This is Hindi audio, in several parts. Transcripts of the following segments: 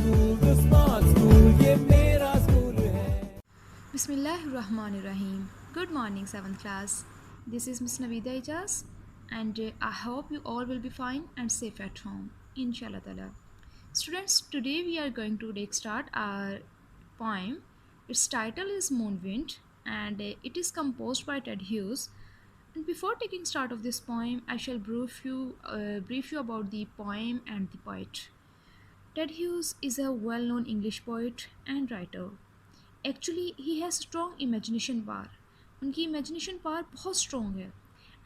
स्कूल द स्मार्ट स्कूल ये मेरा स्कूल है। Bismillahirrahmanirrahim. Good morning, 7th class. This is Miss Navida Ijaz, and I hope you all will be fine and safe at home. Inshallah Ta'ala. Students, today we are going to start our poem. Its title is Moonwind, and it is composed by Ted Hughes. And before taking start of this poem, I shall brief you about the poem and the poet. Ted Hughes is a well-known English poet and writer. Actually he has strong imagination power. उनकी इमेजिनेशन पावर बहुत स्ट्रॉन्ग है.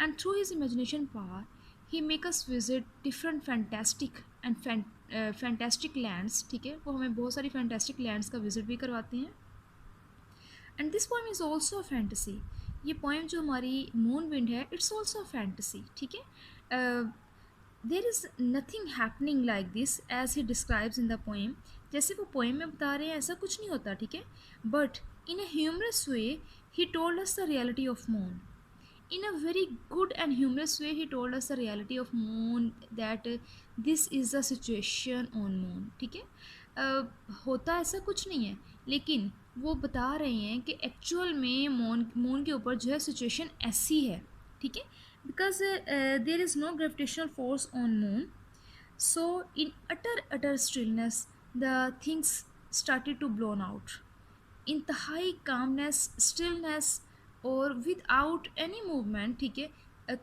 And through his imagination power he make us visit different fantastic and fantastic lands. ठीक है, वो हमें बहुत सारी फैंटेस्टिक लैंड्स का विजिट भी करवाते हैं. And this poem is also a fantasy. ये पोएम जो हमारी मून विंड है, इट्स ऑल्सो अ फैंटेसी. ठीक है, there is nothing happening like this as he describes in the poem. जैसे वो पोएम में बता रहे हैं ऐसा कुछ नहीं होता. ठीक है, but in a humorous way he told us the reality of moon. In a very good and humorous way he told us the reality of moon, that this is the situation on moon. ठीक है, होता ऐसा कुछ नहीं है, लेकिन वो बता रहे हैं कि एक्चुअल में मून के ऊपर जो है सिचुएशन ऐसी है. ठीक है, because there is no gravitational force on moon. So in utter stillness the things started to blown out. इंतहाई कामनेस, स्टिलनेस और विदाउट एनी मूवमेंट. ठीक है,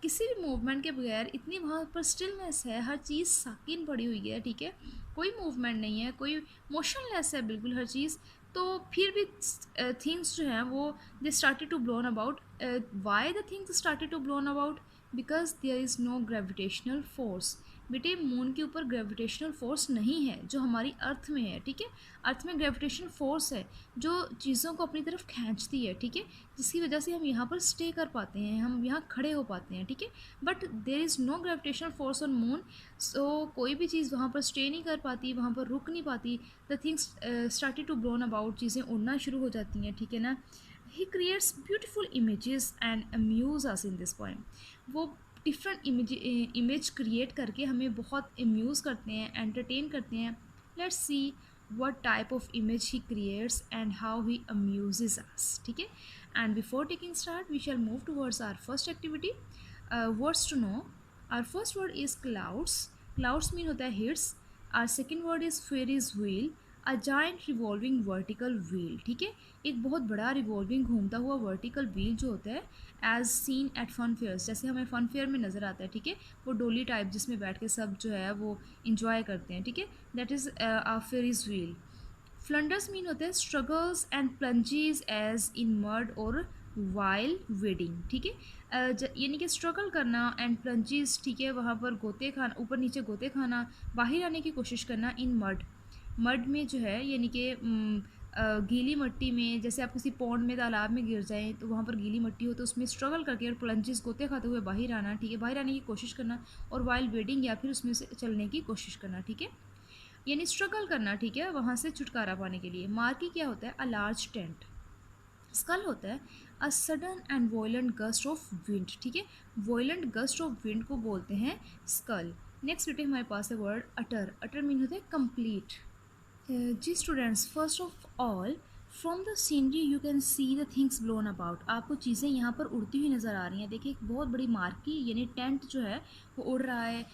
किसी भी मूवमेंट के बगैर इतनी वहाँ पर स्टिलनेस है, हर चीज़ साकिन पड़ी हुई है. ठीक है, कोई मूवमेंट नहीं है, कोई मोशनलेस है बिल्कुल हर चीज़. तो फिर भी थिंग्स जो हैं वो they started to blown about. Why the things started to blown about? Because there is no gravitational force. बेटे, मून के ऊपर ग्रेविटेशनल फोर्स नहीं है जो हमारी अर्थ में है. ठीक है, अर्थ में ग्रेविटेशनल फोर्स है जो चीज़ों को अपनी तरफ खींचती है. ठीक है, जिसकी वजह से हम यहाँ पर स्टे कर पाते हैं, हम यहाँ खड़े हो पाते हैं. ठीक है, but there is no gravitational force on moon. So कोई भी चीज़ वहाँ पर स्टे नहीं कर पाती, वहाँ पर रुक नहीं पाती. The things started to blown about. चीज़ें उड़ना शुरू हो जाती हैं. ठीक है ना. He creates beautiful images and amuse us in this poem. वो डिफरेंट इमेज क्रिएट करके हमें बहुत अम्यूज़ करते हैं, एंटरटेन करते हैं. Let's see what type of image he creates and how he amuses us. ठीक है, and before taking start we shall move towards our first activity, words to know. Our first word is clouds. Clouds mean होता है hits. Our second word is Fairy's wheel, a giant revolving vertical wheel. ठीक है, एक बहुत बड़ा रिवॉल्विंग घूमता हुआ वर्टिकल व्हील जो होता है as seen at fun fairs, जैसे हमें फन फेयर में नज़र आता है. ठीक है, वो डोली टाइप जिसमें बैठ के सब जो है वो इंजॉय करते हैं. ठीक है, that is a ferris wheel. Flounders mean होते हैं struggles and plunges as in mud और वाइल वेडिंग. ठीक है, यानी कि स्ट्रगल करना एंड प्लंजीज. ठीक है, वहाँ पर गोते खाना, ऊपर नीचे गोते खाना, बाहर आने की कोशिश करना इन मड. मड में जो है यानी कि गीली मिट्टी में, जैसे आप किसी पौंड में, तालाब में गिर जाएं तो वहाँ पर गीली मिट्टी हो तो उसमें स्ट्रगल करके और प्लंजेस गोते खाते हुए बाहर आना. ठीक है, बाहर आने की कोशिश करना. और वाइल वेडिंग या फिर उसमें से चलने की कोशिश करना. ठीक है, यानी स्ट्रगल करना. ठीक है, वहाँ से छुटकारा पाने के लिए. मार्की क्या होता है? A large tent. स्कल होता है a sudden and violent gust of wind. ठीक है, वॉयलेंट गस्ट ऑफ विंड को बोलते हैं स्कल. नेक्स्ट बेटे हमारे पास है वर्ड अटर. अटर मीन होता है कंप्लीट. जी students, first of all from the scenery you can see the things blown about. आपको चीज़ें यहाँ पर उड़ती हुई नज़र आ रही हैं. देखिए, एक बहुत बड़ी मार्की यानी टेंट जो है वो उड़ रहा है.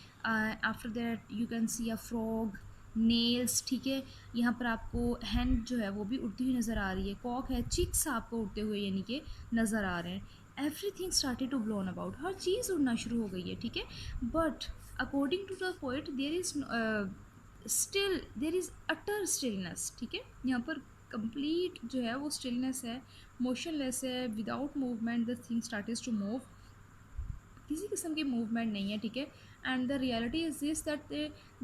After that you can C a frog, nails. ठीक है, यहाँ पर आपको हैंड जो है वो भी उड़ती हुई नज़र आ रही है. कॉक है, चिक्स आपको उड़ते हुए यानी कि नज़र आ रहे हैं. Everything started to blown about. हर चीज़ उड़ना शुरू हो गई है. ठीक है, but according to the poet there is still there is utter stillness. ठीक है, यहाँ पर कंप्लीट जो है वो स्टिलनेस है, मोशनलेस है, without movement the thing started to move. किसी किस्म की मूवमेंट नहीं है. ठीक है, and the reality is this that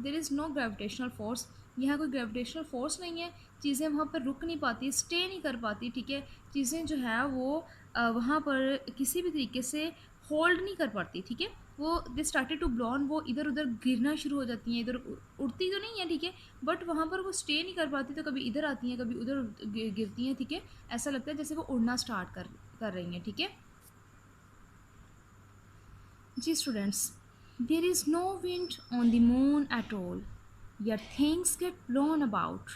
there is no gravitational force. यहाँ कोई ग्रेविटेशनल फोर्स नहीं है. चीज़ें वहाँ पर रुक नहीं पाती, स्टे नहीं कर पाती. ठीक है, चीज़ें जो है वो वहाँ पर किसी भी तरीके से होल्ड नहीं कर पाती. ठीक है, वो दे स्टार्टेड टू ब्लॉन, वो इधर उधर गिरना शुरू हो जाती हैं. इधर उड़ती तो नहीं है. ठीक है, बट वहाँ पर वो स्टे नहीं कर पाती, तो कभी इधर आती हैं, कभी उधर गिरती हैं. ठीक है, ऐसा लगता है जैसे वो उड़ना स्टार्ट कर रही हैं. ठीक है जी students, there is no wind on the moon at all. Your things get blown about.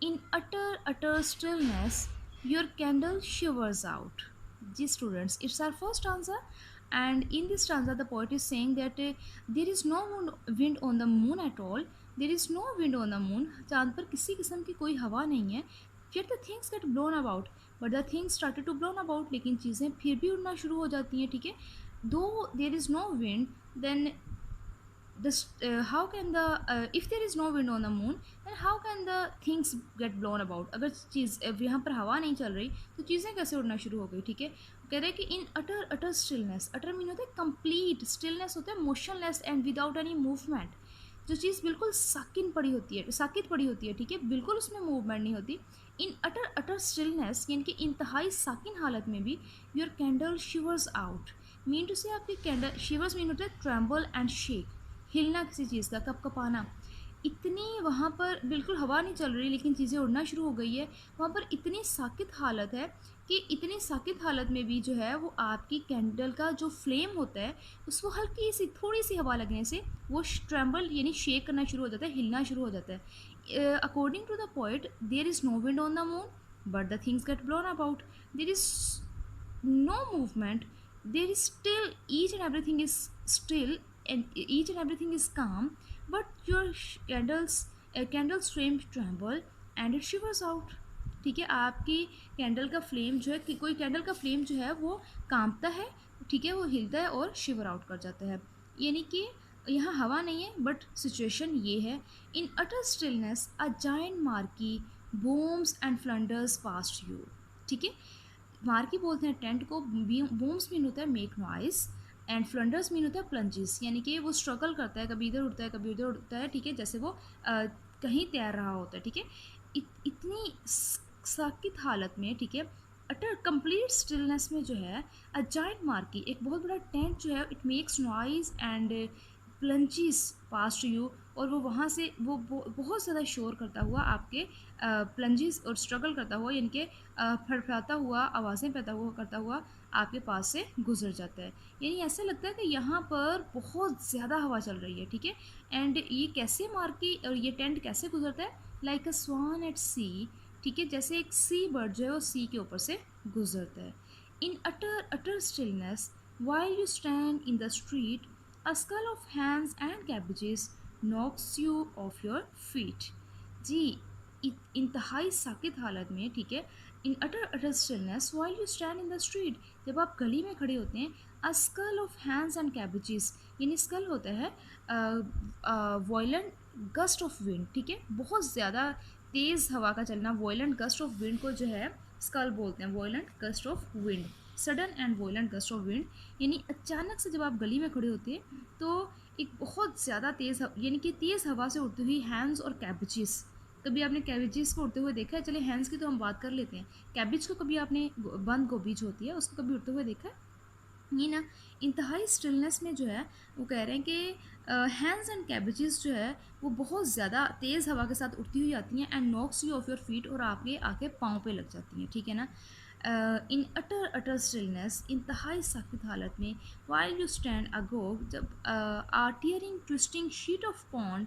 In utter stillness, your candle shivers out. Ji students, it's our first stanza, and in this stanza, the poet is saying that there is no wind on the moon at all. There is no wind on the moon. चांद पर किसी किस्म की कोई हवा नहीं है. Yet the things get blown about. But the things started to blown about. लेकिन चीज़ें फिर भी उड़ना शुरू हो जाती हैं. ठीक है. Though there is no wind, then this how can the if there is no wind on the moon, then how can the things get blown about? अगर चीज़ यहाँ पर हवा नहीं चल रही तो चीज़ें कैसे उड़ना शुरू हो गई. ठीक है. कह रहे हैं कि इन अटर स्टिलनेस. अटर मीन होता है कंप्लीट, स्टिलनेस होता है motionless and without any movement. जो चीज़ बिल्कुल साकित पड़ी होती है. ठीक है. बिल्कुल उसमें मूवमेंट नहीं होती. इन अटर स्टिलनेस यानी कि इंतहाई साकिन हालत में भी your candle shivers out. Mean to say आपकी कैंडल शिवर्स मीन होता है ट्रैम्बल एंड शेक, हिलना किसी चीज़ का, कपकपाना. इतनी वहाँ पर बिल्कुल हवा नहीं चल रही लेकिन चीज़ें उड़ना शुरू हो गई है. वहाँ पर इतनी साकित हालत है कि इतनी साकित हालत में भी जो है वो आपकी कैंडल का जो फ्लेम होता है उसको हल्की सी थोड़ी सी हवा लगने से वो ट्रैम्बल यानी शेक करना शुरू हो जाता है, हिलना शुरू हो जाता है. According to the poet, there is no wind on the moon but the things get blown about. There is no movement, there is still, each and everything is still and each and everything is calm, but your candle's flame tremble and it shivers out. ठीक है. आपकी कैंडल का फ्लेम जो है कि कोई कैंडल का फ्लेम जो है वो कांपता है. ठीक है. वो हिलता है और शिवर आउट कर जाता है. यानी कि यहाँ हवा नहीं है बट सिचुएशन ये है. In utter stillness a giant marquee booms and flounders past you. ठीक है. मार्की बोलते हैं टेंट को. बूम्स मीन होता है मेक नॉइस एंड फ्लंडर्स मीन होता है प्लंजेस, यानी कि वो स्ट्रगल करता है, कभी इधर उड़ता है कभी उधर उड़ता है. ठीक है. जैसे वो कहीं तैर रहा होता है. ठीक है. इतनी साकित हालत में. ठीक है. अटर कंप्लीट स्टिलनेस में जो है अ जाइंट मार्की, एक बहुत बड़ा टेंट जो है, it makes noise and plunges pass to you, और वो वहाँ से वो बहुत ज़्यादा शोर करता हुआ आपके प्लंजीज और स्ट्रगल करता हुआ यानी कि फड़फड़ाता हुआ आवाज़ें पैदा हुआ करता हुआ आपके पास से गुजर जाता है. यानी ऐसा लगता है कि यहाँ पर बहुत ज़्यादा हवा चल रही है. ठीक है. एंड ये कैसे मार्की और ये टेंट कैसे गुजरता है, लाइक अ स्वान एट सी. ठीक है. जैसे एक सी बर्ड जो है वो सी के ऊपर से गुजरता है. In utter stillness while you stand in the street, a skull of hands and cabbages knocks you off your feet. जी. इंतहाई साकित हालत में. ठीक है. In utter stillness while you stand in the street, जब आप गली में खड़े होते हैं, a skull of hands and cabbages, यानी स्कल होता है वॉयलेंट गस्ट ऑफ विंड. ठीक है. बहुत ज़्यादा तेज़ हवा का चलना, वॉयलेंट गस्ट ऑफ विंड को जो है स्कल बोलते हैं. Violent gust of wind, sudden and violent gust of wind, यानी अचानक से जब आप गली में खड़े होते हैं तो एक बहुत ज़्यादा तेज़ यानी कि तेज़ हवा से उड़ती हुई हैंड्स और कैबेजेस. कभी आपने कैबेजेस को उड़ते हुए देखा है? चलिए हैंड्स की तो हम बात कर लेते हैं. कैबेज को कभी आपने, बंद गोभी जो होती है उसको कभी उड़ते हुए देखा है? ये ना इंतहाई स्टिलनेस में जो है वो कह रहे हैं कि हैंड्स एंड कैबेजेस जो है वो बहुत ज़्यादा तेज़ हवा के साथ उड़ती हुई आती हैं and knocks you off your feet, और आपके आके पाँव पे लग जाती हैं. ठीक है ना. इन अटर स्टिलनेस, इंतहाई साकित हालत में, वाइल यू स्टैंड अगो, जब a tearing twisting sheet of pond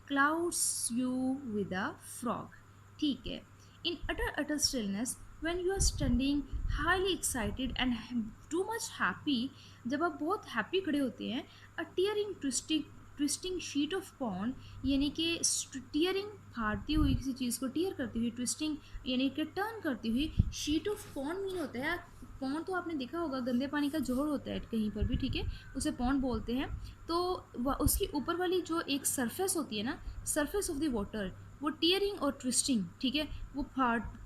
clouds you with a frog. ठीक है. In utter stillness when you are standing highly excited and too much happy, जब आप बहुत हैप्पी खड़े होते हैं, a tearing twisting sheet of pond, यानी कि टीयरिंग फाड़ती हुई किसी चीज़ को टीयर करती हुई, ट्विस्टिंग यानी कि टर्न करती हुई. शीट ऑफ पॉन्ड मीन होता है, पॉन्ड तो आपने देखा होगा गंदे पानी का जोड़ होता है कहीं पर भी. ठीक है. उसे पॉन्ड बोलते हैं. तो उसकी ऊपर वाली जो एक सरफेस होती है ना, सरफेस ऑफ द वाटर, वो टीयरिंग और ट्विस्टिंग. ठीक है. वो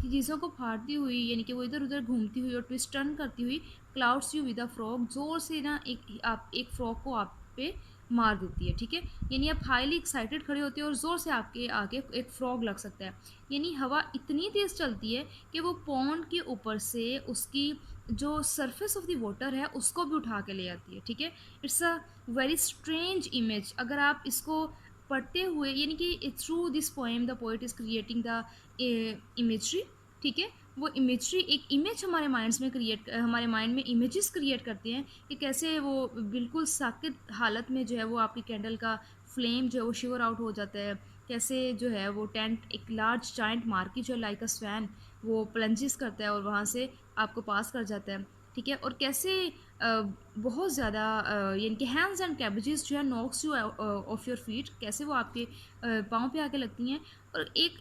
चीज़ों को फाड़ती हुई यानी कि वो इधर उधर घूमती हुई और ट्विस्ट टर्न करती हुई clouds you with a frog, ज़ोर से ना एक फ्रॉग को आप पे मार देती है. ठीक है. यानी आप हाईली एक्साइटेड खड़े होते हो और ज़ोर से आपके आगे एक फ्रॉग लग सकता है. यानी हवा इतनी तेज़ चलती है कि वो पॉन्ड के ऊपर से उसकी जो सरफेस ऑफ द वाटर है उसको भी उठा के ले आती है. ठीक है. It's a very strange image. अगर आप इसको पढ़ते हुए यानी कि through this poem the poet is creating the imagery. ठीक है. वो इमेजरी, एक इमेज हमारे माइंड्स में हमारे माइंड में इमेजेस क्रिएट करते हैं कि कैसे वो बिल्कुल साकित हालत में जो है वो आपकी कैंडल का फ्लेम जो है वो शिवर आउट हो जाता है, कैसे जो है वो टेंट एक लार्ज जाइंट मार्की जो लाइक अ स्वैन वो प्लंजिस करता है और वहाँ से आपको पास कर जाता है, ठीक है। और कैसे बहुत ज़्यादा यानी कि हैंड्स एंड कैबेजेस जो है knocks you off your feet, कैसे वो आपके पाँव पे आके लगती हैं। और एक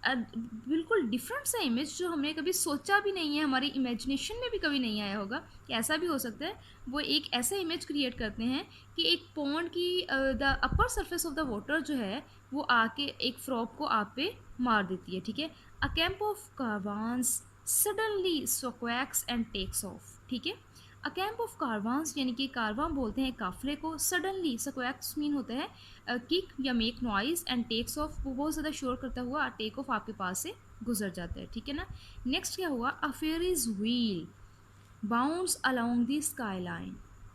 बिल्कुल डिफरेंट सा इमेज जो हमने कभी सोचा भी नहीं है, हमारी इमेजिनेशन में भी कभी नहीं आया होगा कि ऐसा भी हो सकता है। वो एक ऐसा इमेज क्रिएट करते हैं कि एक पॉन्ड की the upper surface of the water जो है वो आके एक फ्रॉग को आप पे मार देती है, ठीक है। A camp of caravans suddenly squawks and takes off, ठीक है। अ कैंप ऑफ कारवांस यानी कि कारवां बोलते हैं काफिले को, सडनली स्क्वैक्स मीन होता है किक या make noise, and takes off वो बहुत ज़्यादा शोर करता हुआ टेक ऑफ आपके पास से गुजर जाता है, ठीक है ना। नेक्स्ट क्या हुआ, a ferris wheel bounds along the skyline,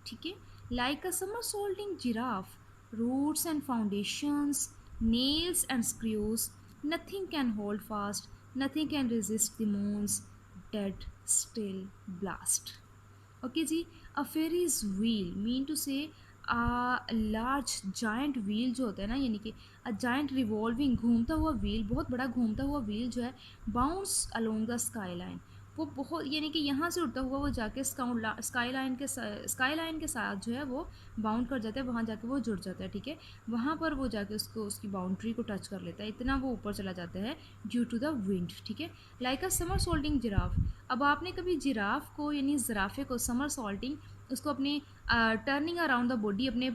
ठीक है। Like a somersaulting giraffe, roots and foundations, nails and screws, nothing can hold fast, nothing can resist the moon's dead still blast. Okay जी, a ferris wheel mean to say large giant wheel जो होता है ना, यानी कि अ जाइंट रिवॉल्विंग घूमता हुआ व्हील, बहुत बड़ा घूमता हुआ व्हील जो है bounce along the sky line, वो बहुत यानी कि यहाँ से उड़ता हुआ वो जाके स्काई लाइन के साथ जो है वो बाउंड कर जाता है, वहाँ जाके वो जुड़ जाता है, ठीक है। वहाँ पर वो जाके उसको उसकी बाउंड्री को टच कर लेता है, इतना वो ऊपर चला जाता है ड्यू टू द विंड, ठीक है। लाइक अ समर सोल्टिंग जिराफ, अब आपने कभी जिराफ को यानी ज़राफ़े को समर सॉल्टिंग उसको अपने टर्निंग अराउंड द बॉडी, अपने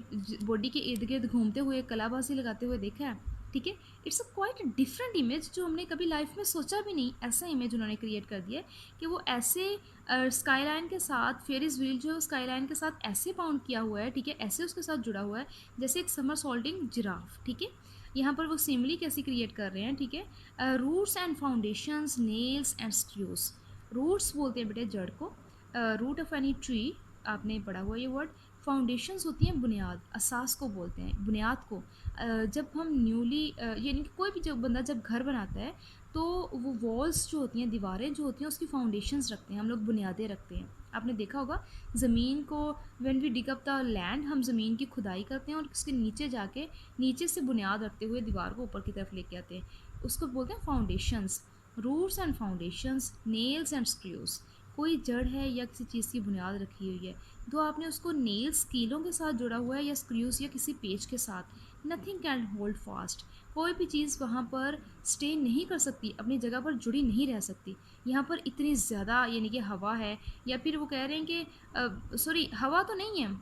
बॉडी के इर्द गिर्द घूमते हुए कलाबाजी लगाते हुए देखा है, ठीक है। It's a quite different image जो हमने कभी लाइफ में सोचा भी नहीं, ऐसा इमेज उन्होंने क्रिएट कर दिया है कि वो ऐसे स्काई लाइन के साथ फेरिस व्हील जो है स्काई लाइन के साथ ऐसे बाउंड किया हुआ है, ठीक है, ऐसे उसके साथ जुड़ा हुआ है जैसे एक समर सॉल्टिंग जिराफ, ठीक है। यहाँ पर वो सिमिली कैसी क्रिएट कर रहे हैं, ठीक है। Roots and foundations, nails and screws, roots बोलते हैं बेटे जड़ को, रूट ऑफ एनी ट्री आपने पढ़ा हुआ ये वर्ड। फाउंडेशंस होती हैं बुनियाद, असास को बोलते हैं बुनियाद को। जब हम न्यूली यानी कि कोई भी जब बंदा जब घर बनाता है तो वो वॉल्स जो होती हैं, दीवारें जो होती हैं, उसकी फाउंडेशंस रखते हैं हम लोग, बुनियादें रखते हैं। आपने देखा होगा ज़मीन को, when we dig up the land, हम ज़मीन की खुदाई करते हैं और उसके नीचे जाके नीचे से बुनियाद रखते हुए दीवार को ऊपर की तरफ लेके आते हैं, उसको बोलते हैं foundations. Roots and foundations, nails and screws, कोई जड़ है या किसी चीज़ की बुनियाद रखी हुई है, तो आपने उसको नेल्स कीलों के साथ जुड़ा हुआ है या स्क्रूज या किसी पेज के साथ, नथिंग कैन होल्ड फास्ट, कोई भी चीज़ वहाँ पर स्टे नहीं कर सकती, अपनी जगह पर जुड़ी नहीं रह सकती। यहाँ पर इतनी ज़्यादा यानी कि हवा है, या फिर वो कह रहे हैं कि सॉरी हवा तो नहीं है,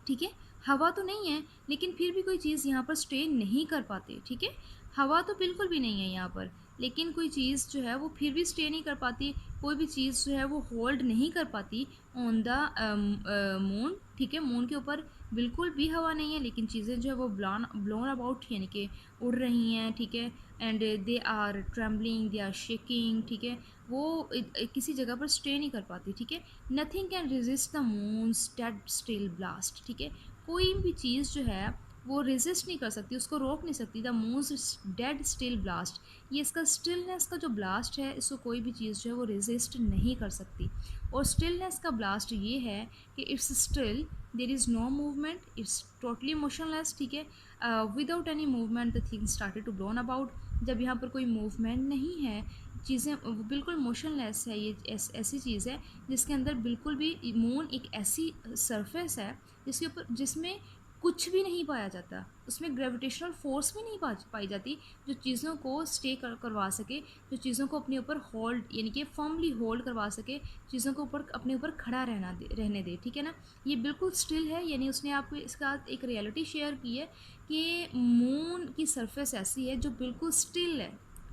ठीक है, हवा तो नहीं है लेकिन फिर भी कोई चीज़ यहाँ पर स्टे नहीं कर पाती, ठीक है। हवा तो बिल्कुल भी नहीं है यहाँ पर, लेकिन कोई चीज़ जो है वो फिर भी स्टे नहीं कर पाती, कोई भी चीज़ जो है वो होल्ड नहीं कर पाती ऑन द मून, ठीक है। मून के ऊपर बिल्कुल भी हवा नहीं है, लेकिन चीज़ें जो है वो ब्लोन अबाउट यानी कि उड़ रही हैं, ठीक है। And they are trembling, they are shaking, ठीक है। वो किसी जगह पर स्टे नहीं कर पाती, ठीक है। Nothing can resist the moons dead still blast, ठीक है। कोई भी चीज़ जो है वो रेजिस्ट नहीं कर सकती, उसको रोक नहीं सकती the moons dead still blast, ये इसका स्टिलनेस का जो ब्लास्ट है इसको कोई भी चीज़ जो है वो रेजिस्ट नहीं कर सकती। और स्टिलनेस का ब्लास्ट ये है कि it's still, there is no movement, it's totally motionless, ठीक है। Without any movement the thing started to blown about, जब यहाँ पर कोई मूवमेंट नहीं है, चीज़ें बिल्कुल मोशनलेस है, ये ऐसी चीज़ है जिसके अंदर बिल्कुल भी, मून एक ऐसी सरफेस है जिसके ऊपर जिसमें कुछ भी नहीं पाया जाता, उसमें ग्रेविटेशनल फोर्स भी नहीं पाई जाती जो चीज़ों को स्टे करवा सके, जो चीज़ों को अपने ऊपर होल्ड यानी कि फर्मली होल्ड करवा सके, चीज़ों को ऊपर अपने ऊपर खड़ा रहने दे, ठीक है ना। ये बिल्कुल स्टिल है, यानी उसने आपको इसका एक रियलिटी शेयर की है कि मून की सरफेस ऐसी है जो बिल्कुल स्टिल है,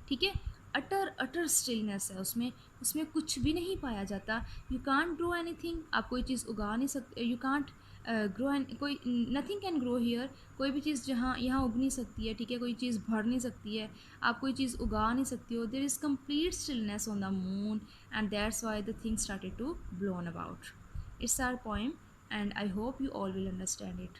ठीक है। अटर अटर स्टिलनेस है उसमें, उसमें कुछ भी नहीं पाया जाता। यू कांट ग्रो एनीथिंग, आप कोई चीज़ उगा नहीं सकते, यू कांट ग्रो एंड कोई, नथिंग कैन ग्रो हियर, कोई भी चीज़ जहाँ यहाँ उग नहीं सकती है, ठीक है। कोई चीज़ भर नहीं सकती है, आप कोई चीज़ उगा नहीं सकती हो, there is complete stillness on the moon, and that's why the thing started to blown about. It's our poem and I hope you all will understand it.